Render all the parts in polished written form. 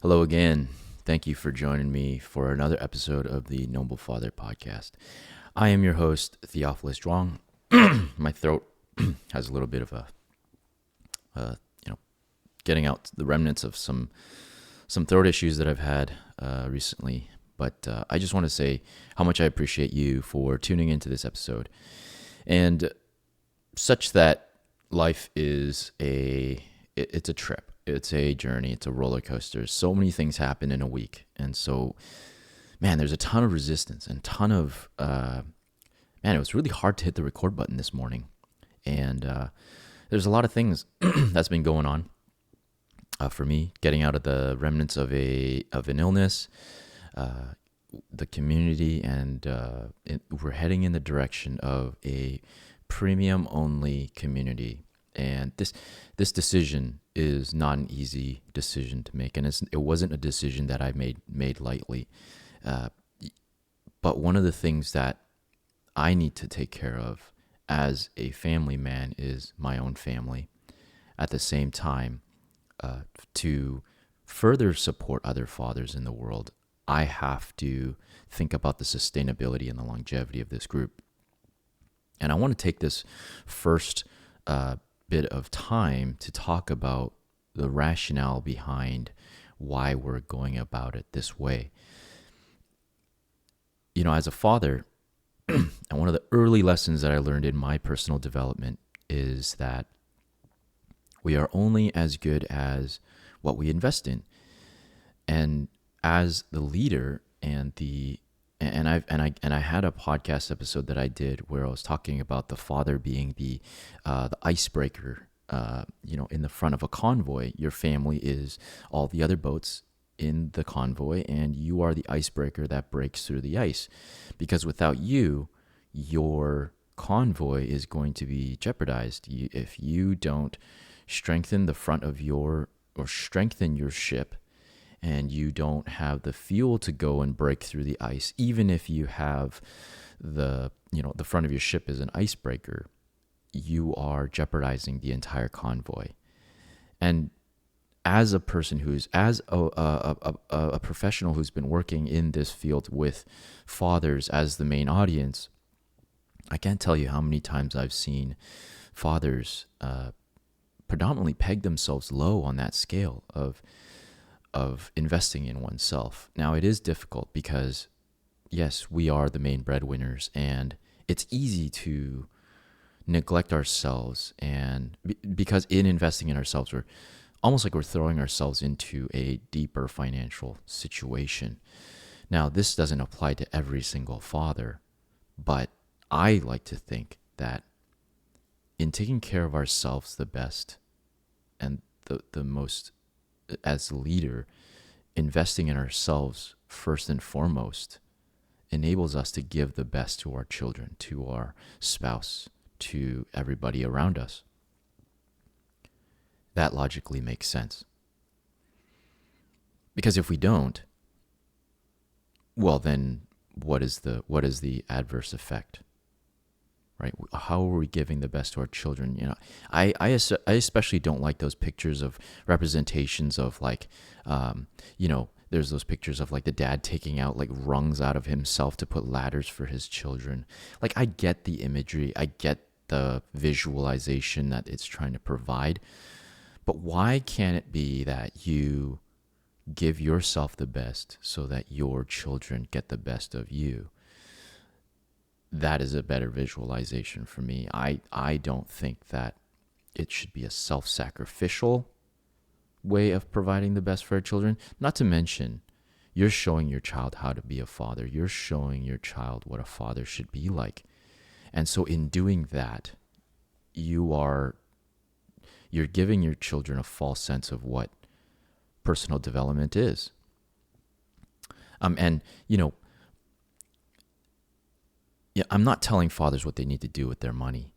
Hello again. Thank you for joining me for another episode of the Noble Father podcast. I am your host, Theophilus. My throat has a little bit of uh, you know, getting out the remnants of some throat issues that I've had recently. But I just want to say how much I appreciate you for tuning into this episode, and such that life is it's a trip. It's a journey. It's a roller coaster. So many things happen in a week. And so, man, there's a ton of resistance and ton of, it was really hard to hit the record button this morning. And there's a lot of things that's been going on for me, getting out of the remnants of an illness, the community, and we're heading in the direction of a premium only community. And this decision is not an easy decision to make, and it wasn't a decision that I made lightly. But one of the things that I need to take care of as a family man is my own family. At the same time, to further support other fathers in the world, I have to think about the sustainability and the longevity of this group. And I want to take this first bit of time to talk about the rationale behind why we're going about it this way. You know, as a father, and one of the early lessons that I learned in my personal development is that we are only as good as what we invest in. And as the leader and I had a podcast episode that I did where I was talking about the father being the icebreaker. In the front of a convoy, your family is all the other boats in the convoy, and you are the icebreaker that breaks through the ice. Because without you, your convoy is going to be jeopardized. If you don't strengthen the front of strengthen your ship, and you don't have the fuel to go and break through the ice, even if you have the front of your ship is an icebreaker, you are jeopardizing the entire convoy. And as a person as a professional who's been working in this field with fathers as the main audience, I can't tell you how many times I've seen fathers predominantly peg themselves low on that scale of investing in oneself. Now, it is difficult because, yes, we are the main breadwinners, and it's easy to neglect ourselves, and because in investing in ourselves, we're almost like we're throwing ourselves into a deeper financial situation. Now, this doesn't apply to every single father, but I like to think that in taking care of ourselves the best and the most, as a leader, investing in ourselves first and foremost enables us to give the best to our children, to our spouse, to everybody around us. That logically makes sense. Because if we don't, well, then what is the adverse effect? Right? How are we giving the best to our children? You know, I especially don't like those pictures of representations of there's those pictures of like the dad taking out like rungs out of himself to put ladders for his children. Like, I get the imagery, I get the visualization that it's trying to provide, but why can't it be that you give yourself the best so that your children get the best of you? That is a better visualization for me. I don't think that it should be a self-sacrificial way of providing the best for our children. Not to mention, you're showing your child how to be a father. You're showing your child what a father should be like. And so in doing that, you're giving your children a false sense of what personal development is. I'm not telling fathers what they need to do with their money.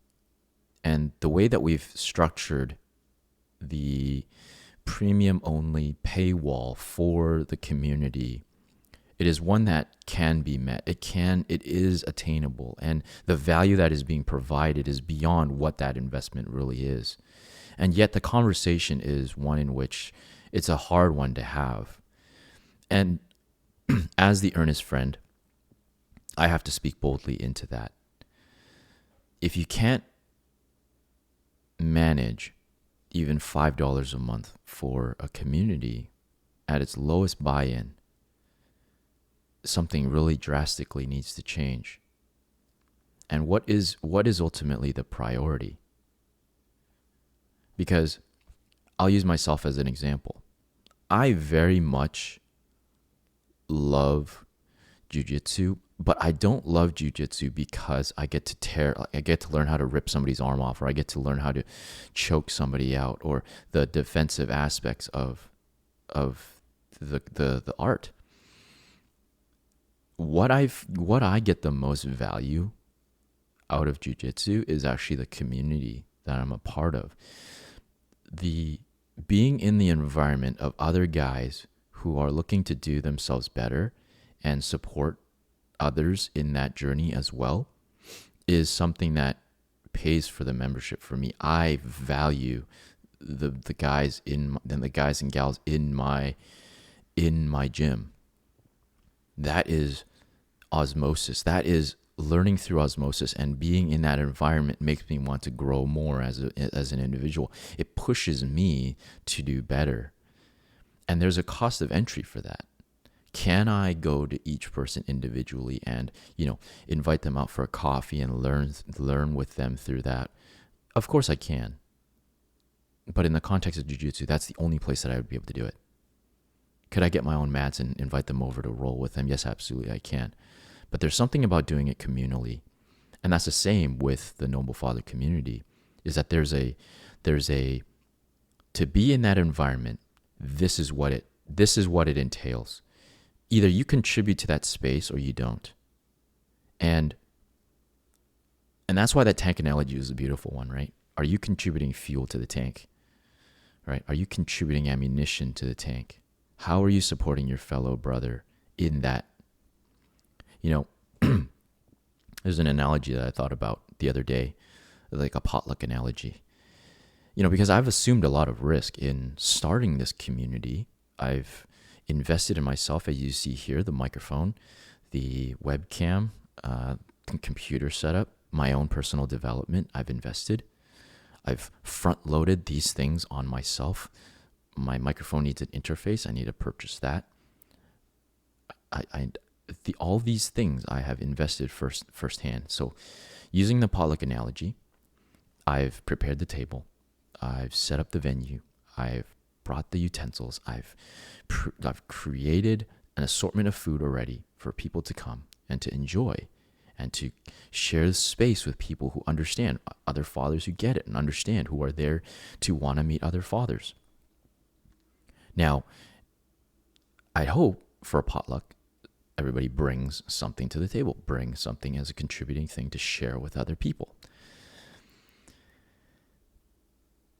And the way that we've structured the premium only paywall for the community, it is one that can be met. It is attainable. And the value that is being provided is beyond what that investment really is. And yet the conversation is one in which it's a hard one to have. And as the earnest friend, I have to speak boldly into that. If you can't manage even $5 a month for a community at its lowest buy-in, something really drastically needs to change. And what is ultimately the priority? Because I'll use myself as an example. I very much love jiu-jitsu, but I don't love jiu-jitsu because I get to learn how to rip somebody's arm off, or I get to learn how to choke somebody out, or the defensive aspects of the art. What I get the most value out of jiu-jitsu is actually the community that I'm a part of. The being in the environment of other guys who are looking to do themselves better and support others in that journey as well is something that pays for the membership for me. I value the guys the guys and gals in my gym. That is osmosis. That is learning through osmosis, and being in that environment makes me want to grow more as an individual. It pushes me to do better. And there's a cost of entry for that. Can I go to each person individually and, invite them out for a coffee and learn with them through that? Of course I can. But in the context of jiu-jitsu, that's the only place that I would be able to do it. Could I get my own mats and invite them over to roll with them? Yes, absolutely, I can. But there's something about doing it communally. And that's the same with the Noble Father community, is that there's a to be in that environment, this is what it entails. Either you contribute to that space or you don't. And that's why that tank analogy is a beautiful one, right? Are you contributing fuel to the tank? Right? Are you contributing ammunition to the tank? How are you supporting your fellow brother in that? There's an analogy that I thought about the other day, like a potluck analogy. Because I've assumed a lot of risk in starting this community. I've invested in myself, as you see here, the microphone, the webcam, computer setup, my own personal development. I've invested. I've front-loaded these things on myself. My microphone needs an interface. I need to purchase that. All these things I have invested firsthand. So using the potluck analogy, I've prepared the table. I've set up the venue. I've brought the utensils. I've created an assortment of food already for people to come and to enjoy and to share the space with people who understand, other fathers who get it and understand, who are there to want to meet other fathers. Now, I hope for a potluck, everybody brings something to the table, brings something as a contributing thing to share with other people.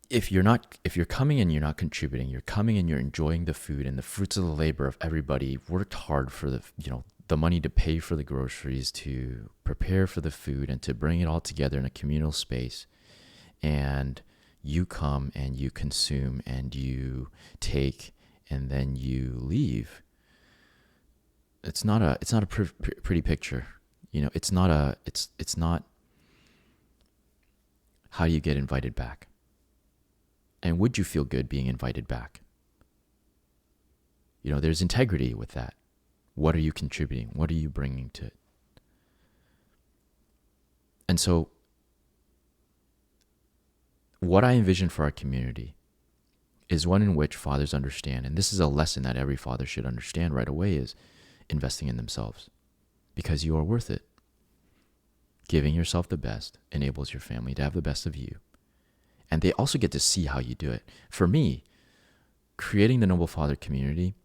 If you're coming and you're not contributing, you're coming and you're enjoying the food and the fruits of the labor of everybody worked hard for the money to pay for the groceries, to prepare for the food, and to bring it all together in a communal space. And you come and you consume and you take and then you leave. It's not a pretty picture. It's not how do you get invited back? And would you feel good being invited back? There's integrity with that. What are you contributing? What are you bringing to it? And so what I envision for our community is one in which fathers understand, and this is a lesson that every father should understand right away, is investing in themselves, because you are worth it. Giving yourself the best enables your family to have the best of you. And they also get to see how you do it. For me, creating the Noble Father community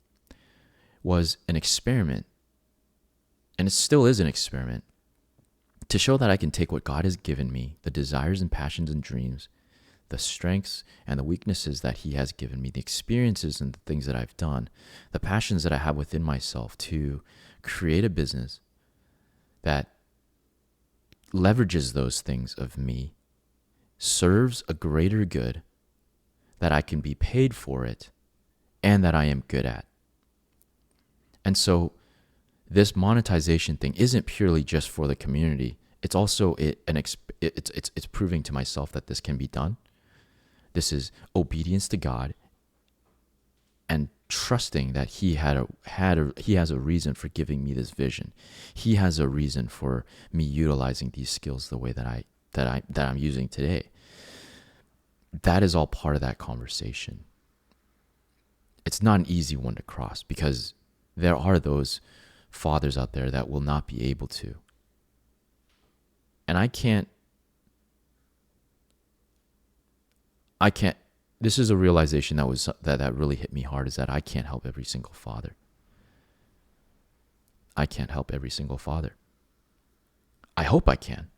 was an experiment, and it still is an experiment, to show that I can take what God has given me, the desires and passions and dreams, the strengths and the weaknesses that He has given me, the experiences and the things that I've done, the passions that I have within myself, to create a business that leverages those things of me, serves a greater good, that I can be paid for it, and that I am good at. And so this monetization thing isn't purely just for the community. It's also it's proving to myself that this can be done. This is obedience to God and trusting that he has a reason for giving me this vision. He has a reason for me utilizing these skills the way that I'm using today. That is all part of that conversation. It's not an easy one to cross because there are those fathers out there that will not be able to. And I can't, this is a realization that really hit me hard, is that I can't help every single father. I can't help every single father. I hope I can,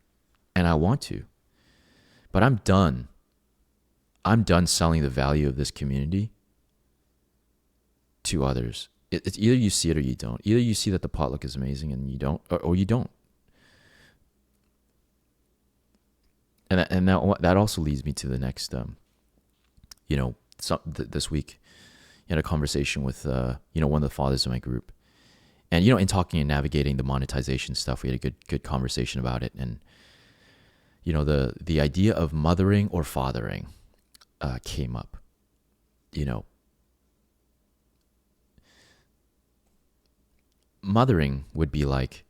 and I want to. But I'm done. I'm done selling the value of this community to others. It's either you see it or you don't. Either you see that the potluck is amazing and you don't, or you don't. And that also leads me to the next, this week, I had a conversation with, one of the fathers of my group. And, in talking and navigating the monetization stuff, we had a good conversation about it. And, the idea of mothering or fathering came up. Mothering would be like,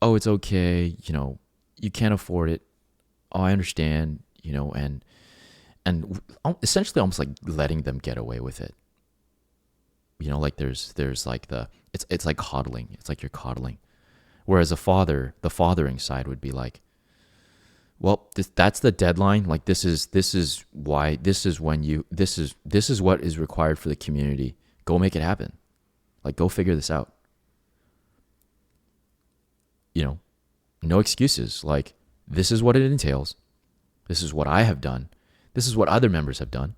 oh, it's okay, you can't afford it. Oh, I understand, and essentially almost like letting them get away with it. Like there's like it's like coddling. It's like you're coddling. Whereas the fathering side would be like, well, that's the deadline. Like this is what is required for the community. Go make it happen. Like go figure this out. No excuses. Like this is what it entails. This is what I have done. This is what other members have done.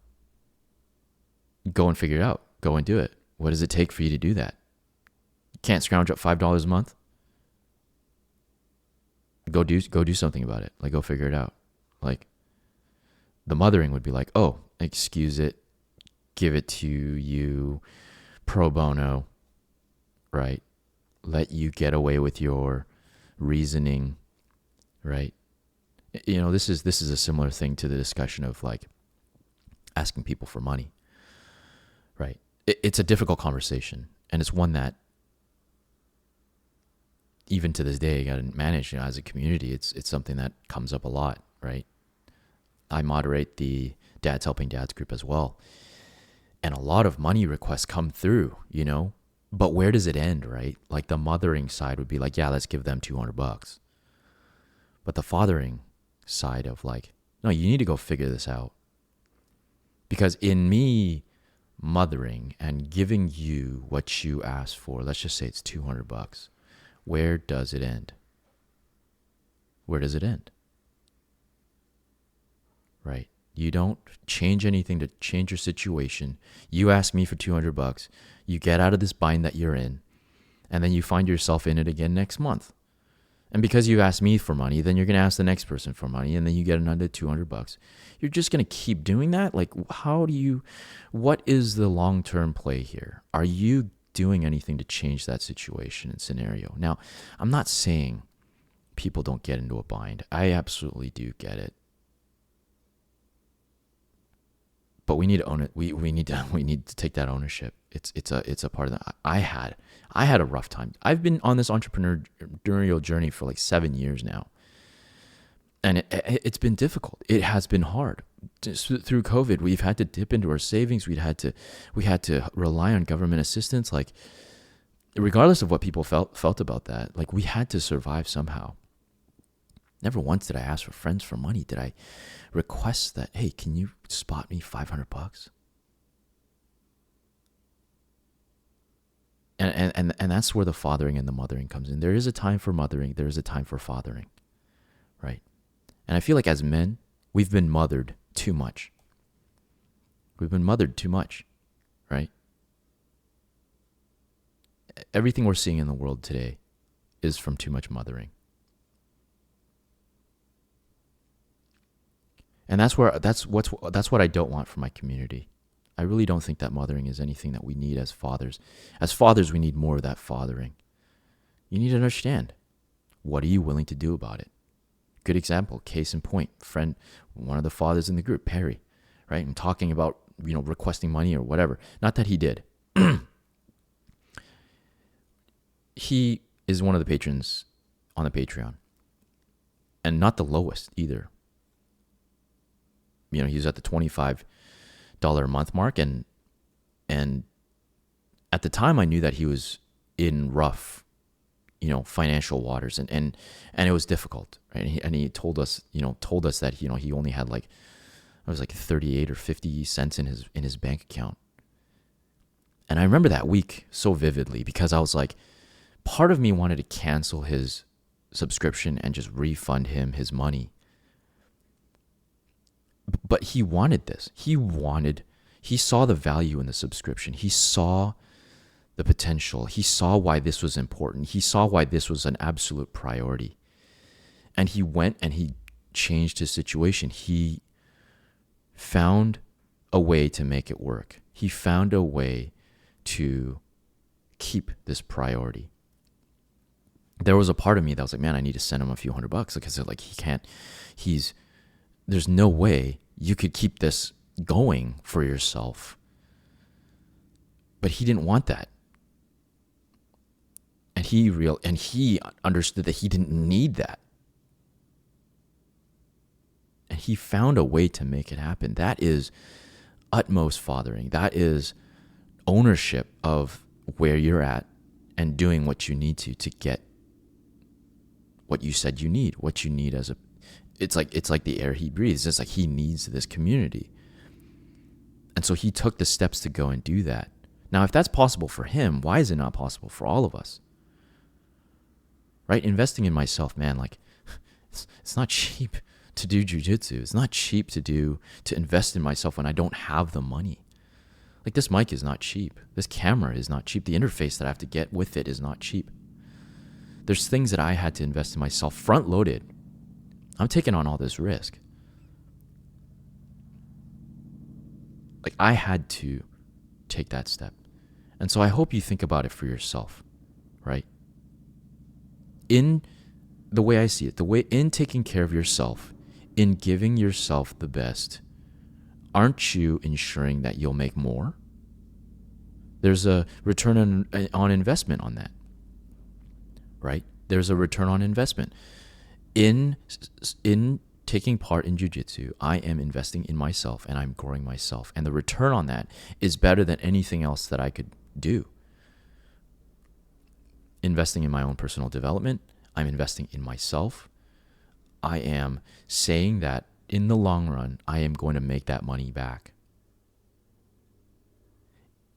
Go and figure it out. Go and do it. What does it take for you to do that? You can't scrounge up $5 a month. Go do something about it. Like go figure it out. Like the mothering would be like, oh, excuse it, give it to you pro bono, right? Let you get away with your reasoning, right? This is a similar thing to the discussion of like asking people for money, right? It's a difficult conversation, and it's one that even to this day, you got to manage. As a community, it's something that comes up a lot, right? I moderate the Dads Helping Dads group as well, and a lot of money requests come through, But where does it end, right? Like the mothering side would be like, yeah, let's give them $200. But the fathering side of like, no, you need to go figure this out. Because in me mothering and giving you what you asked for, let's just say it's $200, where does it end? Where does it end? Right? You don't change anything to change your situation. You ask me for $200, you get out of this bind that you're in, and then you find yourself in it again next month. And because you asked me for money, then you're going to ask the next person for money, and then you get another $200. You're just going to keep doing that? Like, what is the long-term play here? Are you doing anything to change that situation and scenario? Now, I'm not saying people don't get into a bind. I absolutely do get it. But we need to own it. We need to take that ownership. It's a part of that. I had a rough time. I've been on this entrepreneurial journey for like 7 years now, and it's been difficult. It has been hard. Just through COVID, we've had to dip into our savings. We had to rely on government assistance. Like, regardless of what people felt about that, like we had to survive somehow. Never once did I ask for friends for money. Did I request that, hey, can you spot me $500? And that's where the fathering and the mothering comes in. There is a time for mothering. There is a time for fathering, right? And I feel like as men, we've been mothered too much. We've been mothered too much, right? Everything we're seeing in the world today is from too much mothering. And that's what I don't want for my community. I really don't think that mothering is anything that we need as fathers. As fathers, we need more of that fathering. You need to understand, what are you willing to do about it? Good example, case in point, friend, one of the fathers in the group, Perry, right? I'm talking about, requesting money or whatever. Not that he did. He is one of the patrons on the Patreon, and not the lowest either. He's at the $25 a month mark, and at the time I knew that he was in rough, financial waters, and it was difficult, right? And he told us that he only had like 38 or 50 cents in his bank account. And I remember that week so vividly, because I was like, part of me wanted to cancel his subscription and just refund him his money. But he wanted this. He saw the value in the subscription. He saw the potential. He saw why this was important. He saw why this was an absolute priority. And he went and he changed his situation. He found a way to make it work. He found a way to keep this priority. There was a part of me that was like, man, I need to send him a few $100 because there's no way you could keep this going for yourself. But he didn't want that. And he understood that he didn't need that. And he found a way to make it happen. That is utmost fathering. That is ownership of where you're at and doing what you need to get what you said you need, what you need it's like the air he breathes. It's like he needs this community. And so he took the steps to go and do that. Now, if that's possible for him, why is it not possible for all of us? Right? Investing in myself, man, like it's not cheap to do jujitsu. It's not cheap to invest in myself when I don't have the money. Like, this mic is not cheap. This camera is not cheap. The interface that I have to get with it is not cheap. There's things that I had to invest in myself, front loaded. I'm taking on all this risk. Like, I had to take that step. And so I hope you think about it for yourself, right? In the way I see it, in taking care of yourself, in giving yourself the best, aren't you ensuring that you'll make more? There's a return on investment on that, right? There's a return on investment. In taking part in jiu-jitsu, I am investing in myself and I'm growing myself. And the return on that is better than anything else that I could do. Investing in my own personal development, I'm investing in myself. I am saying that in the long run, I am going to make that money back.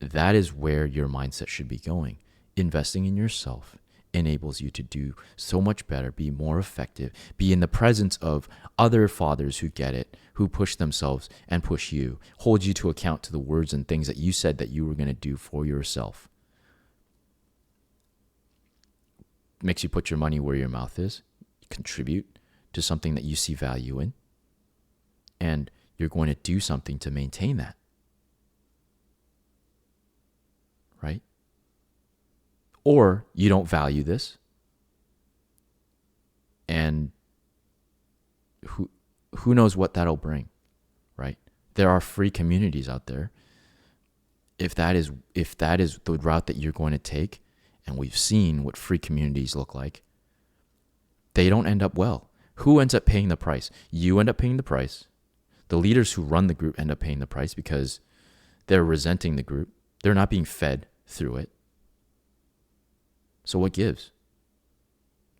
That is where your mindset should be going. Investing in yourself enables you to do so much better, be more effective, be in the presence of other fathers who get it, who push themselves and push you, hold you to account to the words and things that you said that you were going to do for yourself. Makes you put your money where your mouth is, contribute to something that you see value in, and you're going to do something to maintain that. Right? Or you don't value this, and who knows what that'll bring, right? There are free communities out there. If that is the route that you're going to take, and we've seen what free communities look like, they don't end up well. Who ends up paying the price? You end up paying the price. The leaders who run the group end up paying the price because they're resenting the group. They're not being fed through it. So what gives?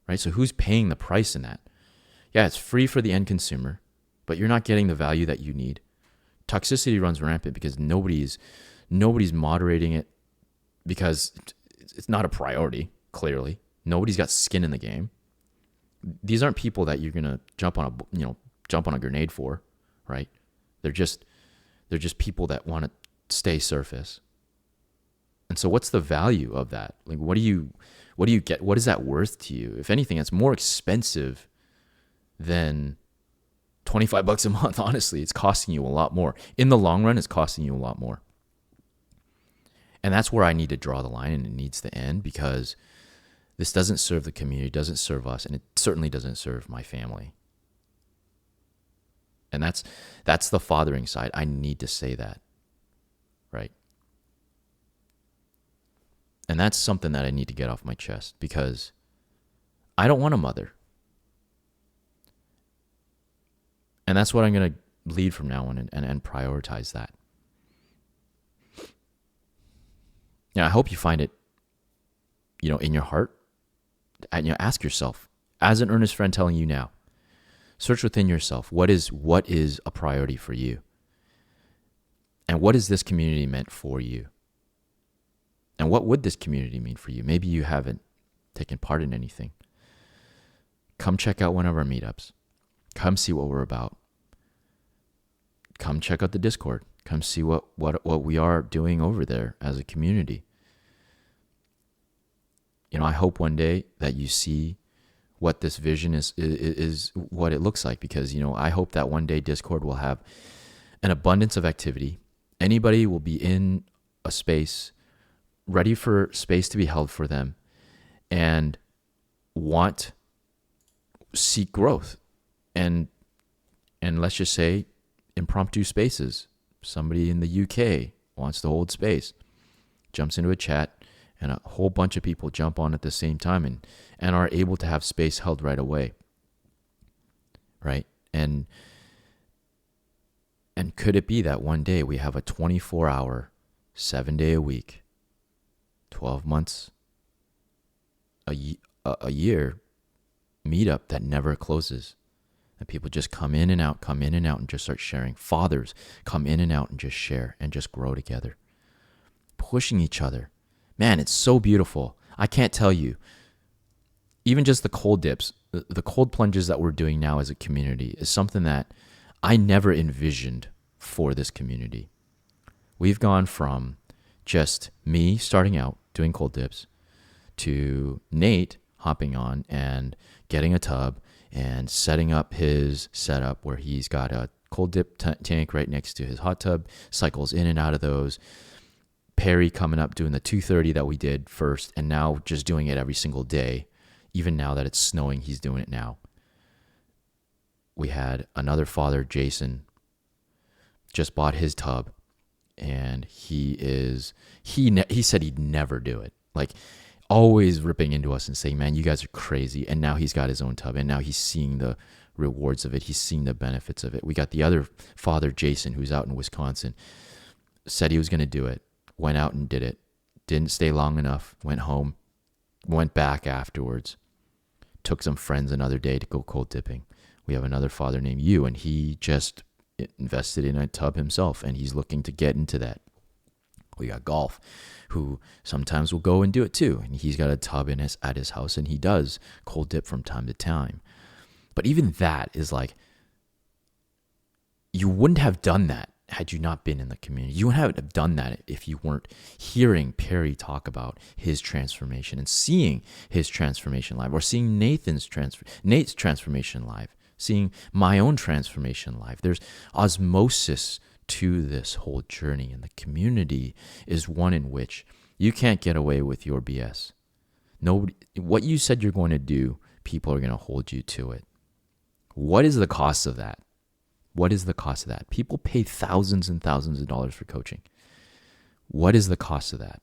Right? So who's paying the price in that? Yeah, it's free for the end consumer, but you're not getting the value that you need. Toxicity runs rampant because nobody's moderating it, because it's not a priority, clearly. Nobody's got skin in the game. These aren't people that you're going to jump on a grenade for, right? They're just people that want to stay surface. And so what's the value of that? Like, what do you get? What is that worth to you? If anything, it's more expensive than $25 a month. Honestly, it's costing you a lot more. In the long run, it's costing you a lot more. And that's where I need to draw the line, and it needs to end, because this doesn't serve the community, doesn't serve us, and it certainly doesn't serve my family. And that's the fathering side. I need to say that, right? And that's something that I need to get off my chest, because I don't want a mother. And that's what I'm going to lead from now on, and prioritize that. Now, I hope you find it, in your heart. And ask yourself, as an earnest friend telling you now, search within yourself. What is a priority for you? And what is this community meant for you? And what would this community mean for you? Maybe you haven't taken part in anything. Come check out one of our meetups. Come see what we're about. Come check out the Discord. Come see what we are doing over there as a community. I hope one day that you see what this vision is what it looks like, because, I hope that one day Discord will have an abundance of activity. Anybody will be in a space, ready for space to be held for them, and seek growth. And let's just say impromptu spaces. Somebody in the UK wants to hold space, jumps into a chat, and a whole bunch of people jump on at the same time and are able to have space held right away. Right? And could it be that one day we have a 24-hour, 7-day a week, 12 months, a year meetup that never closes? And people just come in and out, and just start sharing. Fathers come in and out and just share and just grow together, pushing each other. Man, it's so beautiful. I can't tell you. Even just the cold dips, the cold plunges that we're doing now as a community is something that I never envisioned for this community. We've gone from just me starting out doing cold dips to Nate hopping on and getting a tub and setting up his setup where he's got a cold dip tank right next to his hot tub, cycles in and out of those. Perry coming up doing the 230 that we did first, and now just doing it every single day. Even now that it's snowing, he's doing it now. We had another father, Jason, just bought his tub, and he said he'd never do it. Like, always ripping into us and saying, man, you guys are crazy. And now he's got his own tub, and now he's seeing the rewards of it. He's seeing the benefits of it. We got the other father, Jason, who's out in Wisconsin, said he was going to do it. Went out and did it. Didn't stay long enough. Went home. Went back afterwards. Took some friends another day to go cold dipping. We have another father named Yu, and he just invested in a tub himself, and he's looking to get into that. We got Golf, who sometimes will go and do it too, and he's got a tub at his house, and he does cold dip from time to time. But even that is like, you wouldn't have done that had you not been in the community. You wouldn't have done that if you weren't hearing Perry talk about his transformation and seeing his transformation live, or seeing Nate's transformation live, seeing my own transformation live. There's osmosis to this whole journey, and the community is one in which you can't get away with your BS. Nobody, what you said you're going to do, people are going to hold you to it. What is the cost of that? What is the cost of that? People pay thousands and thousands of dollars for coaching. What is the cost of that?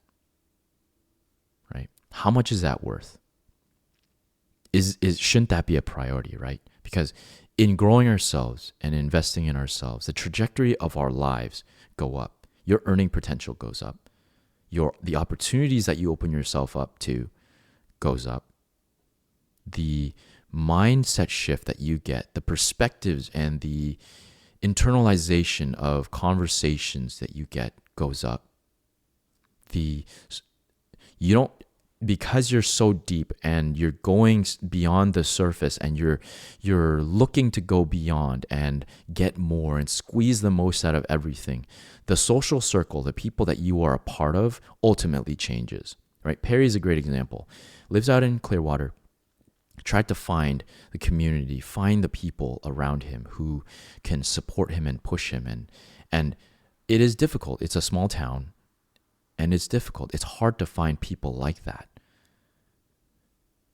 Right? How much is that worth? Shouldn't that be a priority, right? Because in growing ourselves and investing in ourselves, the trajectory of our lives go up. Your earning potential goes up. The opportunities that you open yourself up to goes up. The mindset shift that you get, the perspectives and the internalization of conversations that you get goes up. Because you're so deep and you're going beyond the surface, and you're looking to go beyond and get more and squeeze the most out of everything, the social circle, the people that you are a part of, ultimately changes, right? Perry's a great example. Lives out in Clearwater. Tried to find the community, find the people around him who can support him and push him. And it is difficult. It's a small town, And it's difficult. It's hard to find people like that.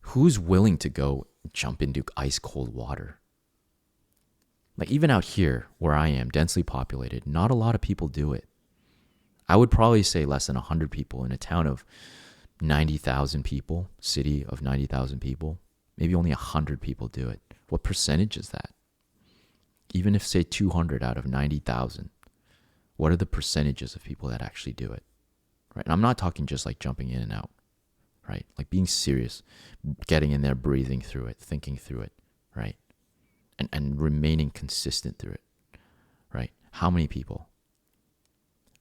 Who's willing to go jump into ice cold water? Like even out here where I am, densely populated, not a lot of people do it. I would probably say less than 100 people in a town of 90,000 people, city of 90,000 people. Maybe only 100 people do it. What percentage is that? Even if say 200 out of 90,000, what are the percentages of people that actually do it? Right? And I'm not talking just like jumping in and out, right? Like being serious, getting in there, breathing through it, thinking through it, right? And remaining consistent through it, right? How many people,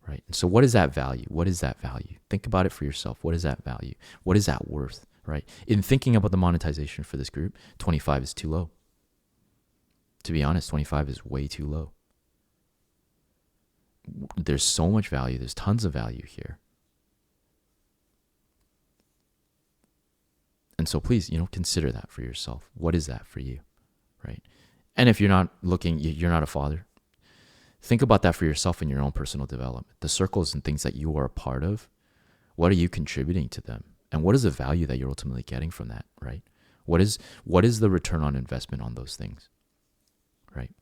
right? And so what is that value? What is that value? Think about it for yourself. What is that value? What is that worth, right? In thinking about the monetization for this group, 25 is too low. To be honest, 25 is way too low. There's so much value. There's tons of value here. And so please, consider that for yourself. What is that for you, right? And if you're not looking, you're not a father, think about that for yourself in your own personal development. The circles and things that you are a part of, what are you contributing to them? And what is the value that you're ultimately getting from that, right? What is the return on investment on those things, right?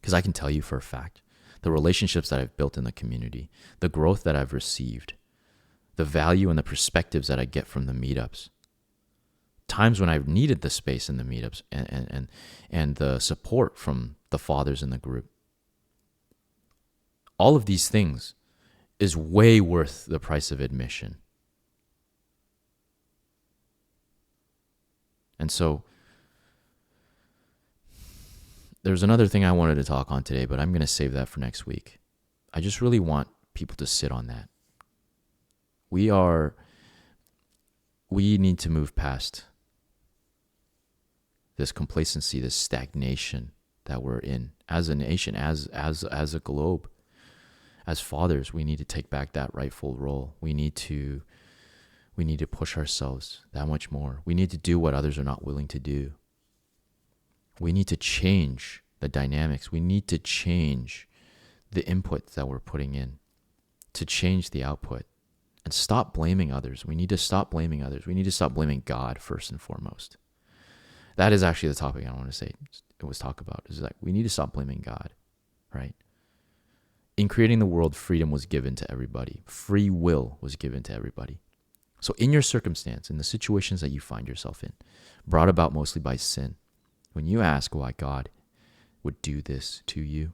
Because I can tell you for a fact, the relationships that I've built in the community, the growth that I've received, the value and the perspectives that I get from the meetups, times when I've needed the space in the meetups and the support from the fathers in the group. All of these things is way worth the price of admission. And so there's another thing I wanted to talk on today, but I'm going to save that for next week. I just really want people to sit on that. We need to move past this complacency, this stagnation that we're in as a nation, as a globe. As fathers, we need to take back that rightful role. We need to push ourselves that much more. We need to do what others are not willing to do. We need to change the dynamics. We need to change the inputs that we're putting in to change the output and stop blaming others. We need to stop blaming others. We need to stop blaming God first and foremost. That is actually the topic I want to say. It was talk about is that we need to stop blaming God, right? In creating the world, freedom was given to everybody. Free will was given to everybody. So in your circumstance, in the situations that you find yourself in, brought about mostly by sin, when you ask why God would do this to you,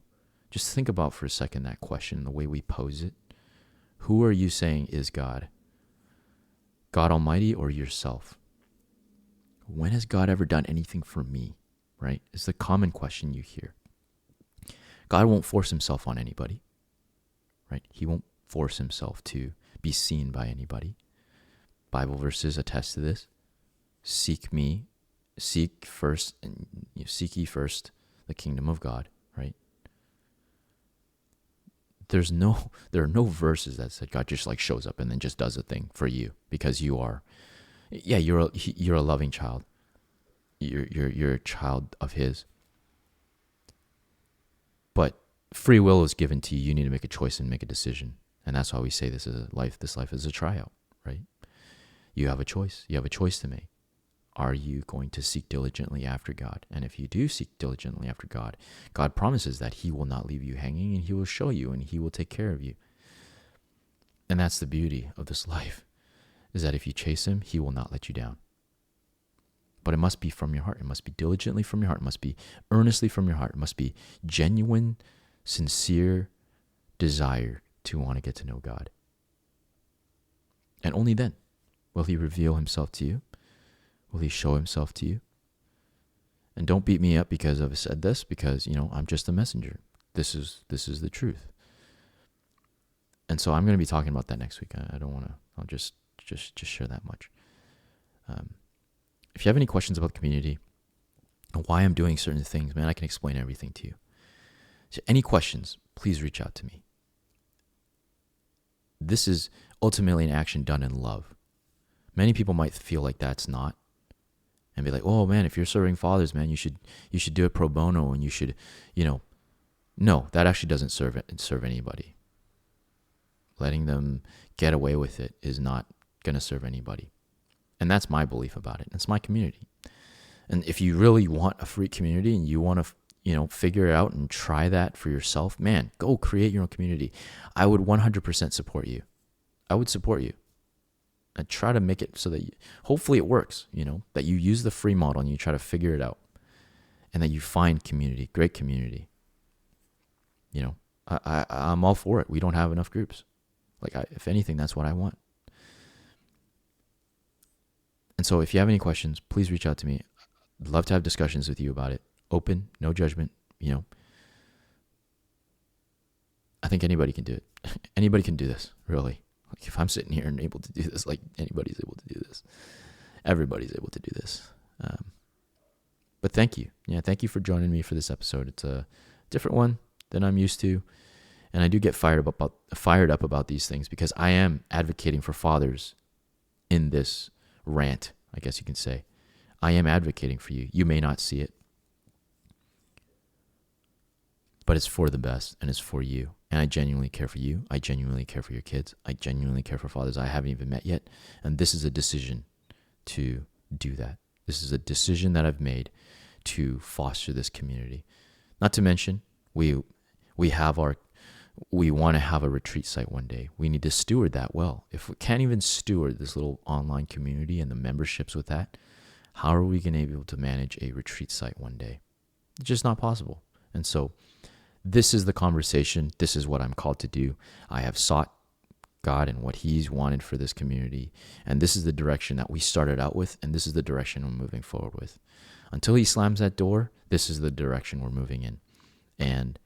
just think about for a second that question, the way we pose it. Who are you saying is God? God Almighty or yourself? When has God ever done anything for me, right? It's the common question you hear. God won't force himself on anybody, right? He won't force himself to be seen by anybody. Bible verses attest to this. Seek ye first the kingdom of God, right? There are no verses that said God just like shows up and then just does a thing for you because you're a loving child. You're a child of his. But free will is given to you. You need to make a choice and make a decision. And that's why we say this life is a tryout, right? You have a choice. You have a choice to make. Are you going to seek diligently after God? And if you do seek diligently after God, God promises that he will not leave you hanging and he will show you and he will take care of you. And that's the beauty of this life, is that if you chase him, he will not let you down. But it must be from your heart. It must be diligently from your heart. It must be earnestly from your heart. It must be genuine, sincere desire to want to get to know God. And only then will he reveal himself to you. Will he show himself to you? And don't beat me up because I've said this, because, I'm just a messenger. This is the truth. And so I'm going to be talking about that next week. I don't want to, I'll just share that much. If you have any questions about the community and why I'm doing certain things, man, I can explain everything to you. So any questions, please reach out to me. This is ultimately an action done in love. Many people might feel like that's not, and be like, oh man, if you're serving fathers, man, you should do it pro bono, and you should, no, that actually doesn't serve anybody. letting them get away with it is not going to serve anybody. And that's my belief about it. It's my community. And if you really want a free community and you want to, figure it out and try that for yourself, man, go create your own community. I would 100% support you. I would support you. And try to make it so that hopefully it works, that you use the free model and you try to figure it out and that you find community, great community. I'm all for it. We don't have enough groups. If anything, that's what I want. And so if you have any questions, please reach out to me. I'd love to have discussions with you about it. Open, no judgment, I think anybody can do it. Anybody can do this, really. If I'm sitting here and able to do this, anybody's able to do this. Everybody's able to do this. But thank you. Yeah, thank you for joining me for this episode. It's a different one than I'm used to. And I do get fired up about these things because I am advocating for fathers in this rant, I guess you can say. I am advocating for you. You may not see it, but it's for the best and it's for you. And I genuinely care for you. I genuinely care for your kids. I genuinely care for fathers I haven't even met yet. And this is a decision to do that. This is a decision that I've made to foster this community. Not to mention, we want to have a retreat site one day. We need to steward that well. If we can't even steward this little online community and the memberships with that, how are we going to be able to manage a retreat site one day? It's just not possible. And so this is the conversation. This is what I'm called to do. I have sought God and what He's wanted for this community. And this is the direction that we started out with. And this is the direction we're moving forward with. Until He slams that door, this is the direction we're moving in. And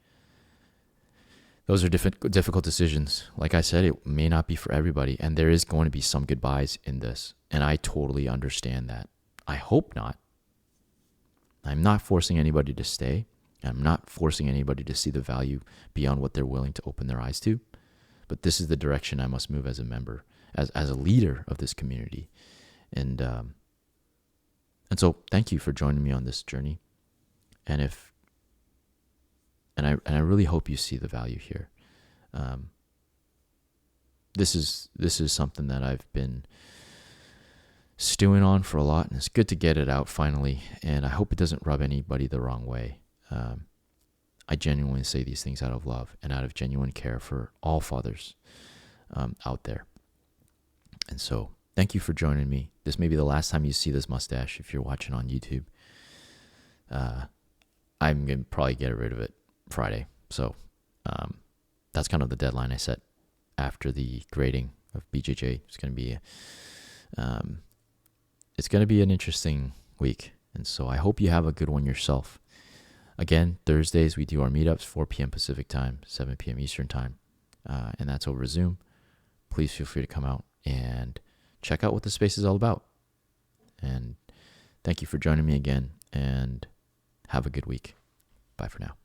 those are difficult decisions. Like I said, it may not be for everybody. And there is going to be some goodbyes in this. And I totally understand that. I hope not. I'm not forcing anybody to stay. I'm not forcing anybody to see the value beyond what they're willing to open their eyes to. But this is the direction I must move as a member, as a leader of this community. And so thank you for joining me on this journey. And I really hope you see the value here. This is something that I've been stewing on for a lot, and it's good to get it out finally. And I hope it doesn't rub anybody the wrong way. I genuinely say these things out of love and out of genuine care for all fathers out there. And so thank you for joining me. This may be the last time you see this mustache if you're watching on YouTube. I'm going to probably get rid of it Friday. So that's kind of the deadline I set after the grading of BJJ. It's going to be an interesting week. And so I hope you have a good one yourself. Again, Thursdays we do our meetups, 4 p.m. Pacific time, 7 p.m. Eastern time. And that's over Zoom. Please feel free to come out and check out what the space is all about. And thank you for joining me again, and have a good week. Bye for now.